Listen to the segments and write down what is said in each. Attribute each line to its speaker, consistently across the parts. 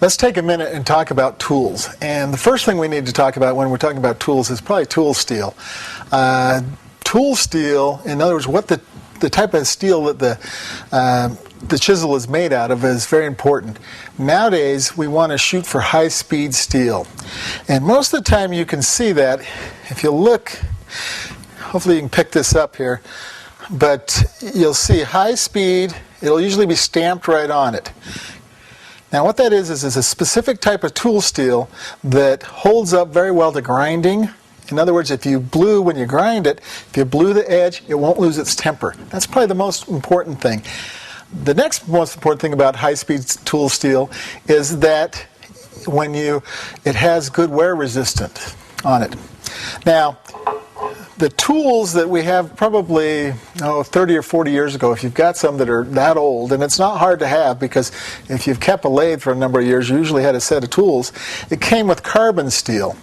Speaker 1: Let's take a minute and talk about tools. And the first thing we need to talk about when we're talking about tools is probably tool steel. Tool steel, in other words, what the type of steel that the chisel is made out of is very important. Nowadays, we want to shoot for high-speed steel. And most of the time you can see that if you look, hopefully you can pick this up here, but you'll see high speed, it'll usually be stamped right on it. Now what that is a specific type of tool steel that holds up very well to grinding. In other words, if you blew, when you grind it, if you blew the edge, it won't lose its temper. That's probably the most important thing. The next most important thing about high-speed tool steel is that it has good wear resistance on it. Now, the tools that we have probably 30 or 40 years ago, if you've got some that are that old, and it's not hard to have because if you've kept a lathe for a number of years, you usually had a set of tools. It came with carbon steel.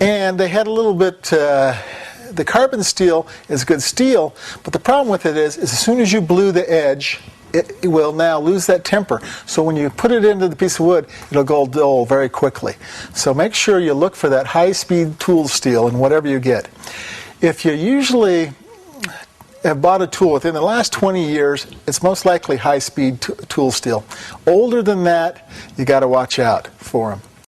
Speaker 1: And they had a little bit, the carbon steel is good steel, but the problem with it is as soon as you blew the edge, it will now lose that temper. So when you put it into the piece of wood, it'll go dull very quickly. So make sure you look for that high-speed tool steel in whatever you get. If you usually have bought a tool within the last 20 years, it's most likely high-speed tool steel. Older than that, you got to watch out for them.